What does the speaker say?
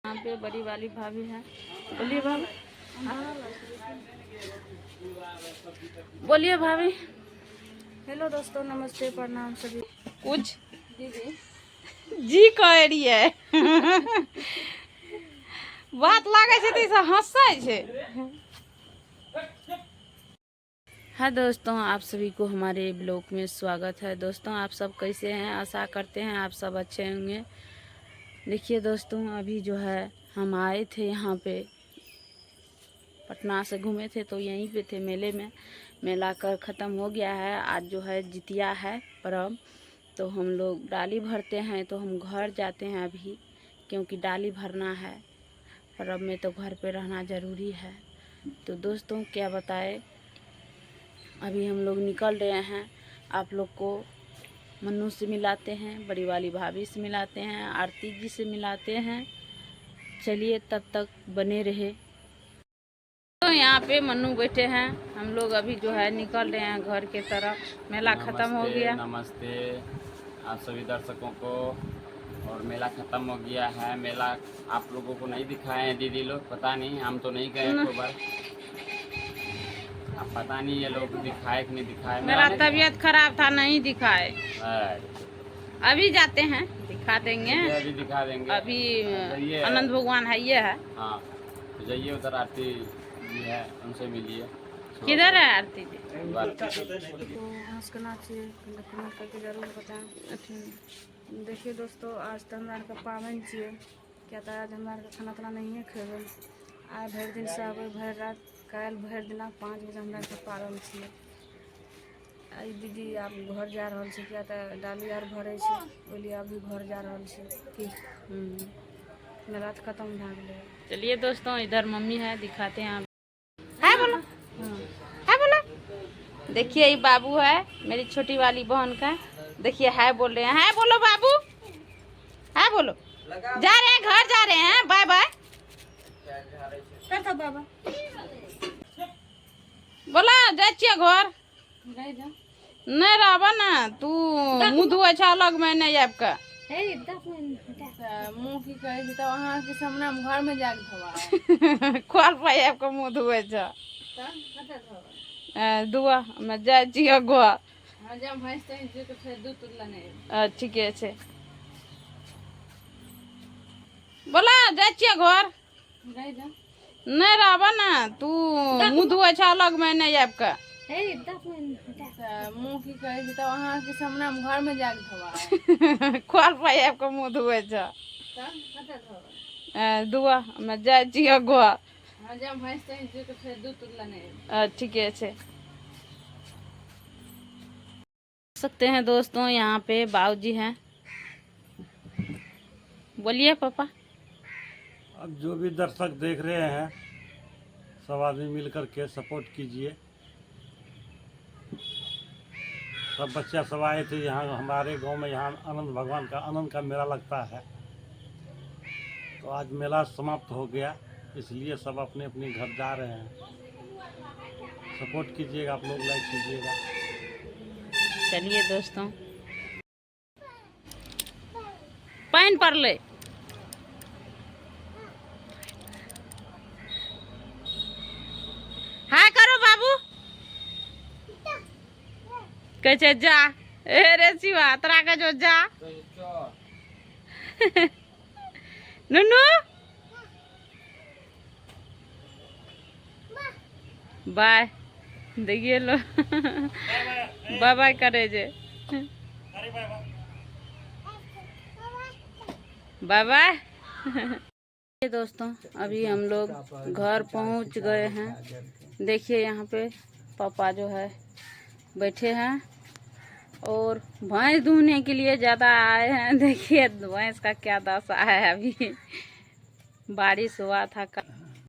यहाँ पे बड़ी वाली भाभी है। बोलिए भाभी। बोलिए भाभी। हेलो दोस्तों, नमस्ते, प्रणाम सभी। कुछ दीदी जी कह रही है बात लागे छे तो हंसै छे। हाँ दोस्तों, आप सभी को हमारे ब्लॉग में स्वागत है। दोस्तों, आप सब कैसे हैं? आशा करते हैं आप सब अच्छे होंगे। देखिए दोस्तों, अभी जो है हम आए थे यहाँ पे, पटना से घूमे थे तो यहीं पे थे मेले में। मेला कर ख़त्म हो गया है। आज जो है जितिया है पर्व, तो हम लोग डाली भरते हैं। तो हम घर जाते हैं अभी, क्योंकि डाली भरना है। पर्व में तो घर पे रहना ज़रूरी है। तो दोस्तों क्या बताए, अभी हम लोग निकल रहे हैं। आप लोग को मन्नू से मिलाते हैं, बड़ी वाली भाभी से मिलाते हैं, आरती जी से मिलाते हैं। चलिए तब तक बने रहे। तो यहाँ पे मन्नू बैठे हैं। हम लोग अभी जो है निकल रहे हैं घर के तरफ। मेला खत्म हो गया। नमस्ते आप सभी दर्शकों को। और मेला खत्म हो गया है। मेला आप लोगों को नहीं दिखाए हैं दीदी लोग, पता नहीं, हम तो नहीं गए एक बार। अब पता नहीं ये लोग दिखाए कि नहीं दिखाए। मेरा तबीयत खराब था, नहीं दिखाए। अभी जाते हैं, दिखा देंगे। अभी दिखा देंगे। अभी आनंद भगवान है ये है। हाँ तो जाइए उधर, आरती जी है, उनसे मिलिए। किधर है आरती जी? करके जरूर बताएं। देखिए दोस्तों, आज तो हमारा पाबनि छिए। क्या तो आज हमारा खाना ताना नहीं खेबे। आज भरि दिन से आबे, भरि रात, कल भरि दिना 5 बजे हमारा पाबनि छिए। आई दीदी आप घर जा रहा छे, क्या तो डाली आर भरे छे, बोलिए अभी घर जा रहा छे कि मेला खत्म भा गेले। चलिए दोस्तों, इधर मम्मी है, दिखाते हैं। है बोलो, है बोलो। देखिए ये बाबू है, मेरी छोटी वाली बहन का। देखिए है बोल रहे हैं, है बोलो बाबू, है बोलो। जा रहे हैं, घर जा रहे हैं, बाय बाय। बाबा बोला जाइए घर। नहीं रहबा ना तू, मुँह धुए छ अलग में नहीं आब के। मुँह की कहे तो वहाँ के सामने हम घर में जाके धोवा खोल पाए आपको मुँह धुए छ दुआ में जाए छियै घर। ठीके छै, बोला जाए छियै घर। नहीं रहबा ना तू, मुँह धुए छ अलग में नहीं आब के। मुँह की कहे तो वहाँ के सामने हम घर में जाके धोवा खोल पाए आपको मुँह धुए छ दुआ में जाए छियै घर। ठीके छै। सकते हैं दोस्तों, यहाँ पे बाबूजी हैं। बोलिए पापा। अब जो भी दर्शक देख रहे हैं, सब आदमी मिलकर के सपोर्ट कीजिए। सब बच्चा सब आए थे यहाँ हमारे गांव में। यहाँ आनंद भगवान का, आनंद का मेला लगता है। तो आज मेला समाप्त हो गया, इसलिए सब अपने अपने घर जा रहे हैं। सपोर्ट कीजिएगा आप लोग, लाइक कीजिएगा। चलिए दोस्तों, पानी पड़ ले। हाय करो बाबू। कैसे जा ए रे शिवा, तरा के जो जा नुनू बाय। देखिए लो बाय बाय करे जे, बाय बाय। दोस्तों अभी हम लोग घर पहुंच गए हैं। देखिए यहाँ पे पापा जो है बैठे हैं और भैंस दूहने के लिए ज़्यादा आए हैं। देखिए भैंस का क्या दशा है। अभी बारिश हुआ था।